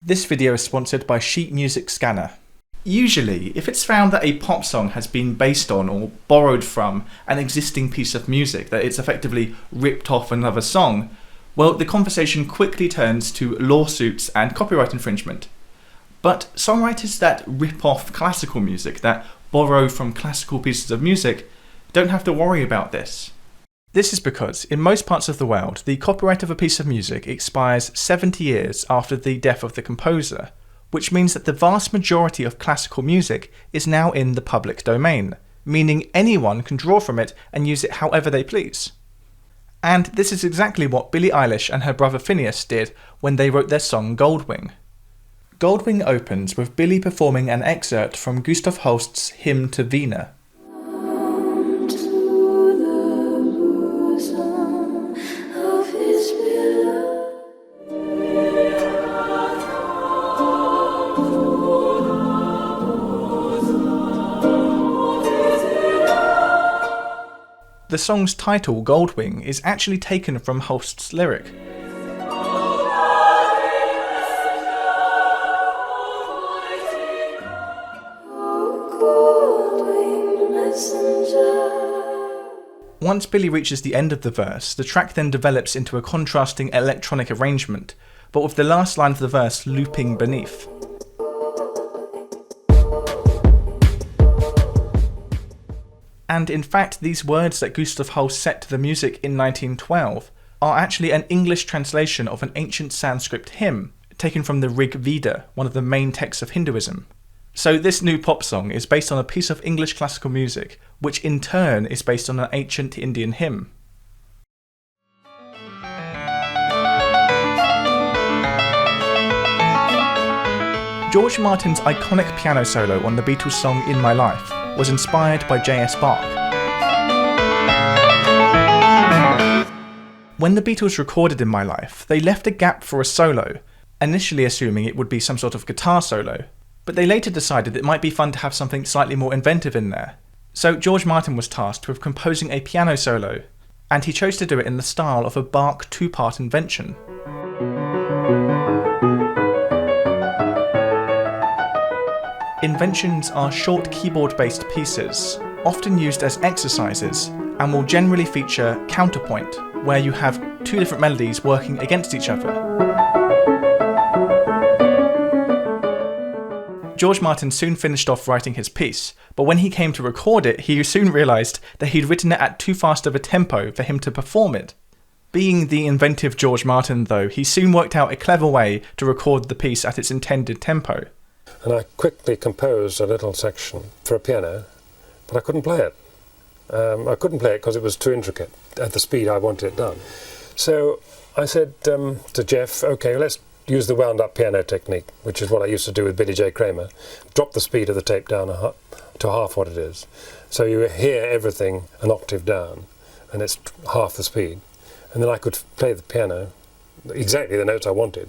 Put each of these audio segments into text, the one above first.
This video is sponsored by Sheet Music Scanner. Usually, if it's found that a pop song has been based on or borrowed from an existing piece of music, that it's effectively ripped off another song, well, the conversation quickly turns to lawsuits and copyright infringement. But songwriters that rip off classical music, that borrow from classical pieces of music, don't have to worry about this. This is because, in most parts of the world, the copyright of a piece of music expires 70 years after the death of the composer, which means that the vast majority of classical music is now in the public domain, meaning anyone can draw from it and use it however they please. And this is exactly what Billie Eilish and her brother Phineas did when they wrote their song GOLDWING. GOLDWING opens with Billie performing an excerpt from Gustav Holst's Hymn to Wiener. The song's title, Goldwing, is actually taken from Holst's lyric. Once Billie reaches the end of the verse, the track then develops into a contrasting electronic arrangement, but with the last line of the verse looping beneath. And in fact, these words that Gustav Holst set to the music in 1912 are actually an English translation of an ancient Sanskrit hymn, taken from the Rig Veda, one of the main texts of Hinduism. So this new pop song is based on a piece of English classical music, which in turn is based on an ancient Indian hymn. George Martin's iconic piano solo on the Beatles song In My Life was inspired by J.S. Bach. When the Beatles recorded In My Life, they left a gap for a solo, initially assuming it would be some sort of guitar solo, but they later decided it might be fun to have something slightly more inventive in there. So George Martin was tasked with composing a piano solo, and he chose to do it in the style of a Bach two-part invention. Inventions are short keyboard-based pieces, often used as exercises, and will generally feature counterpoint, where you have two different melodies working against each other. George Martin soon finished off writing his piece, but when he came to record it, he soon realised that he'd written it at too fast of a tempo for him to perform it. Being the inventive George Martin, though, he soon worked out a clever way to record the piece at its intended tempo. And I quickly composed a little section for a piano, but I couldn't play it. I couldn't play it because it was too intricate at the speed I wanted it done. So I said to Jeff, OK, let's use the wound-up piano technique, which is what I used to do with Billy J. Kramer. Drop the speed of the tape down to half what it is. So you hear everything an octave down, and it's half the speed. And then I could play the piano, exactly the notes I wanted,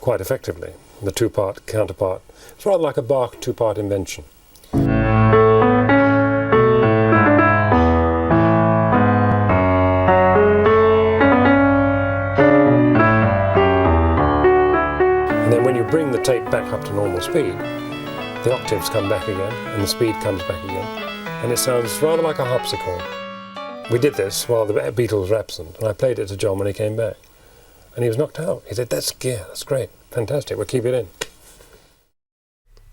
quite effectively. The two-part counterpart. It's rather like a Bach two-part invention. And then when you bring the tape back up to normal speed, the octaves come back again and the speed comes back again, and it sounds rather like a harpsichord. We did this while the Beatles were absent, and I played it to John when he came back, and he was knocked out. He said, that's great, fantastic, we'll keep it in.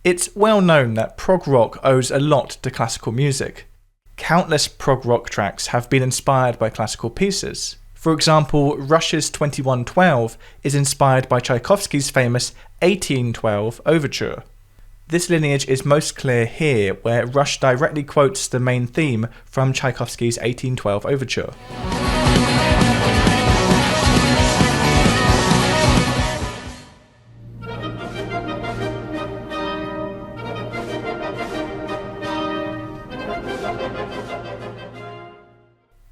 It's well known that prog rock owes a lot to classical music. Countless prog rock tracks have been inspired by classical pieces. For example, Rush's 2112 is inspired by Tchaikovsky's famous 1812 overture. This lineage is most clear here, where Rush directly quotes the main theme from Tchaikovsky's 1812 overture.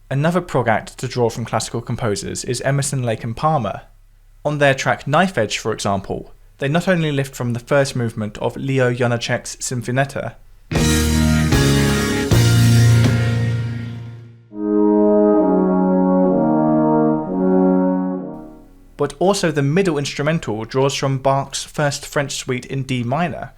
Another prog act to draw from classical composers is Emerson, Lake and Palmer. On their track Knife Edge, for example, they not only lift from the first movement of Leo Janáček's Symphonetta, but also the middle instrumental draws from Bach's First French Suite in D minor.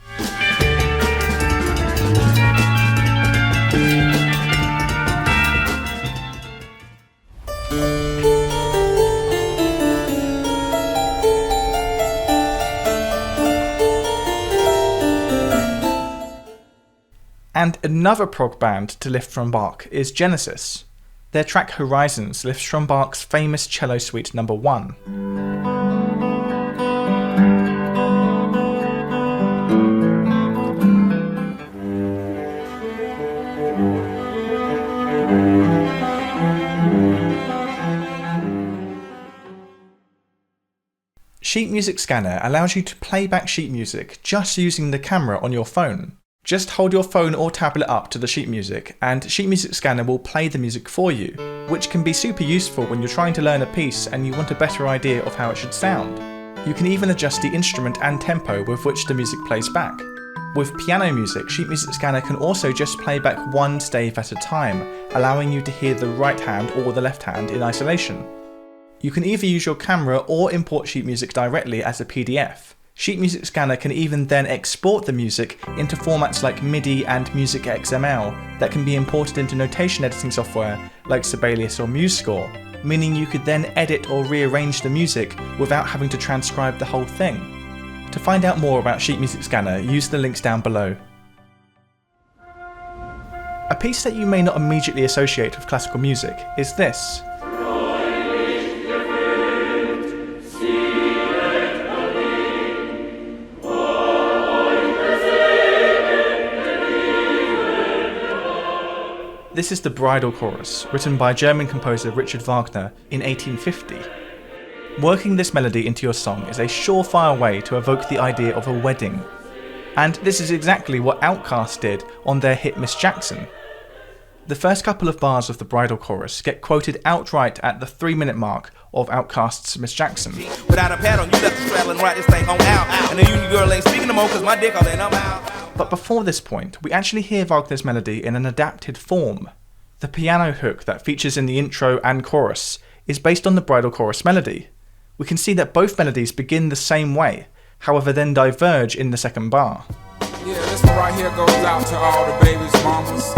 And another prog band to lift from Bach is Genesis. Their track Horizons lifts from Bach's famous Cello Suite No. 1. Sheet Music Scanner allows you to play back sheet music just using the camera on your phone. Just hold your phone or tablet up to the sheet music and Sheet Music Scanner will play the music for you, which can be super useful when you're trying to learn a piece and you want a better idea of how it should sound. You can even adjust the instrument and tempo with which the music plays back. With piano music, Sheet Music Scanner can also just play back one stave at a time, allowing you to hear the right hand or the left hand in isolation. You can either use your camera or import sheet music directly as a PDF. Sheet Music Scanner can even then export the music into formats like MIDI and Music XML that can be imported into notation editing software like Sibelius or MuseScore, meaning you could then edit or rearrange the music without having to transcribe the whole thing. To find out more about Sheet Music Scanner, use the links down below. A piece that you may not immediately associate with classical music is this. This is the Bridal Chorus, written by German composer Richard Wagner in 1850. Working this melody into your song is a surefire way to evoke the idea of a wedding. And this is exactly what OutKast did on their hit Miss Jackson. The first couple of bars of the Bridal Chorus get quoted outright at the 3-minute mark of OutKast's Miss Jackson. Without a pad on, you left the straddle and ride this thing on out. And the union girl ain't speaking no more cause my dick all in, I'm out. But before this point, we actually hear Wagner's melody in an adapted form. The piano hook that features in the intro and chorus is based on the Bridal Chorus melody. We can see that both melodies begin the same way, however then diverge in the second bar. Yeah, this one right here goes out to all the babies, mamas.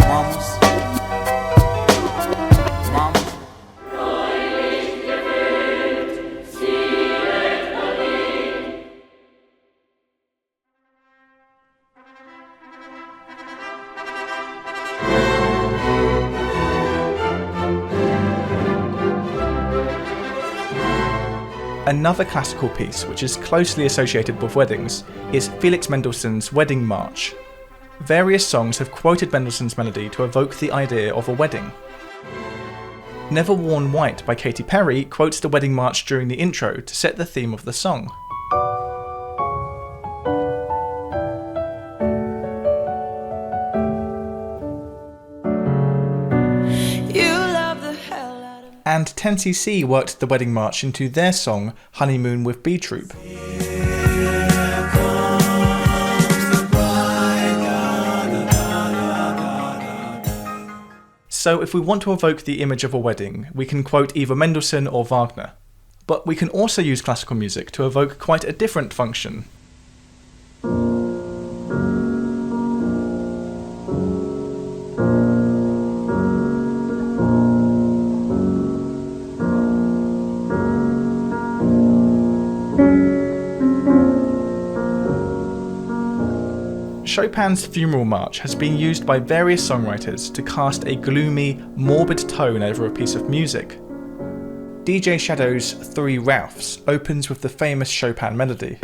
Another classical piece which is closely associated with weddings is Felix Mendelssohn's Wedding March. Various songs have quoted Mendelssohn's melody to evoke the idea of a wedding. Never Worn White by Katy Perry quotes the Wedding March during the intro to set the theme of the song. And 10cc worked the Wedding March into their song Honeymoon with B Troop. So if we want to evoke the image of a wedding, we can quote either Mendelssohn or Wagner. But we can also use classical music to evoke quite a different function. Chopin's Funeral March has been used by various songwriters to cast a gloomy, morbid tone over a piece of music. DJ Shadow's Three Ralphs opens with the famous Chopin melody.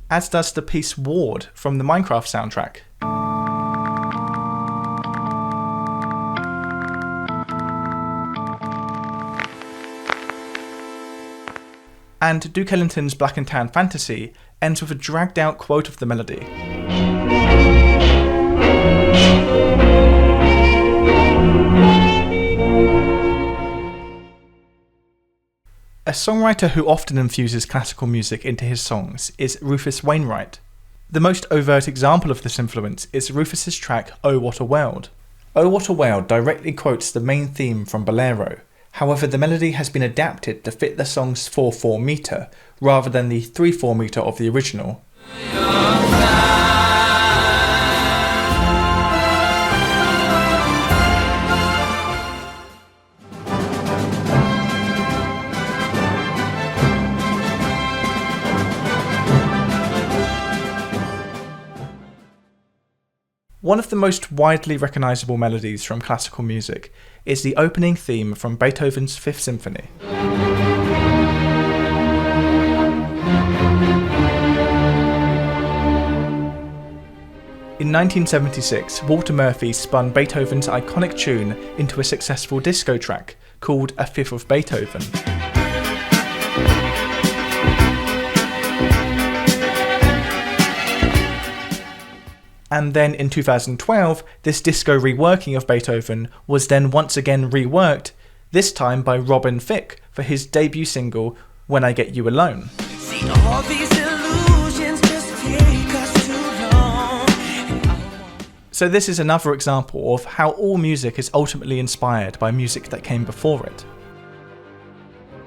As does the piece Ward from the Minecraft soundtrack. And Duke Ellington's Black and Tan Fantasy ends with a dragged out quote of the melody. A songwriter who often infuses classical music into his songs is Rufus Wainwright. The most overt example of this influence is Rufus's track Oh What a World. Oh What a Wail directly quotes the main theme from Bolero. However, the melody has been adapted to fit the song's 4/4 meter rather than the 3/4 meter of the original. One of the most widely recognisable melodies from classical music is the opening theme from Beethoven's Fifth Symphony. In 1976, Walter Murphy spun Beethoven's iconic tune into a successful disco track called A Fifth of Beethoven. And then in 2012, this disco reworking of Beethoven was then once again reworked, this time by Robin Thicke for his debut single, When I Get You Alone. See, all these illusions just take us too long. So this is another example of how all music is ultimately inspired by music that came before it.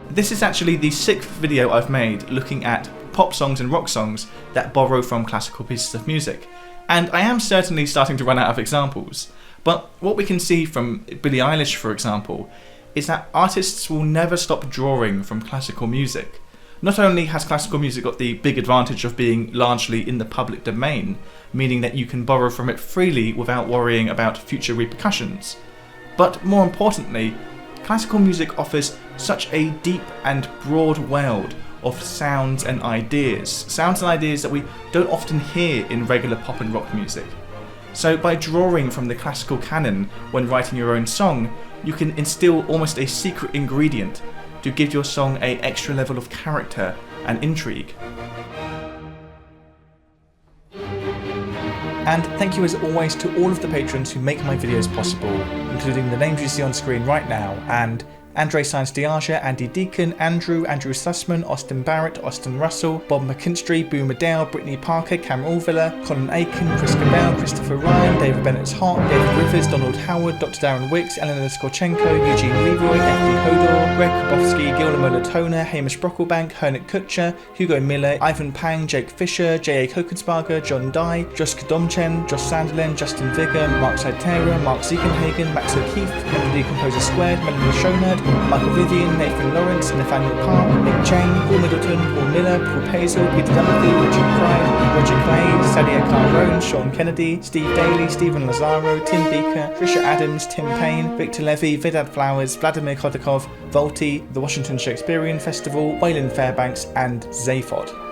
This is actually the 6th video I've made looking at pop songs and rock songs that borrow from classical pieces of music. And I am certainly starting to run out of examples, but what we can see from Billie Eilish, for example, is that artists will never stop drawing from classical music. Not only has classical music got the big advantage of being largely in the public domain, meaning that you can borrow from it freely without worrying about future repercussions, but more importantly, classical music offers such a deep and broad world of sounds and ideas that we don't often hear in regular pop and rock music. So by drawing from the classical canon when writing your own song, you can instill almost a secret ingredient to give your song an extra level of character and intrigue. And thank you as always to all of the patrons who make my videos possible, including the names you see on screen right now, and Andre Sainz Diaja, Andy Deacon, Andrew Sussman, Austin Barrett, Austin Russell, Bob McKinstry, Boo Madale, Brittany Parker, Cam Allvilla, Colin Aiken, Chris Cabell, Christopher Ryan, David Bennett's Hot, David Rivers, Donald Howard, Dr. Darren Wicks, Eleanor Skorchenko, Eugene Leroy, FD Hodor, Greg Karbowski, Gilda Latona, Hamish Brocklebank, Hernick Kutcher, Hugo Miller, Ivan Pang, Jake Fisher, J.A. Kokensparger, John Dye, Josh Kadomchen, Josh Sanderlin, Justin Vigor, Mark Sidetera, Mark Ziekenhagen, Max O'Keefe, Melody Composer Squared, Melanie Schonert, Michael Vivian, Nathan Lawrence, Nathaniel Park, Nick Chang, Paul Middleton, Paul Miller, Paul Pazel, Peter Dunphy, Richard Pride, Roger Clay, Sadia Carone, Sean Kennedy, Steve Daly, Stephen Lazaro, Tim Beaker, Trisha Adams, Tim Payne, Victor Levy, Vidad Flowers, Vladimir Kodakov, Volti, the Washington Shakespearean Festival, Waylon Fairbanks, and Zaphod.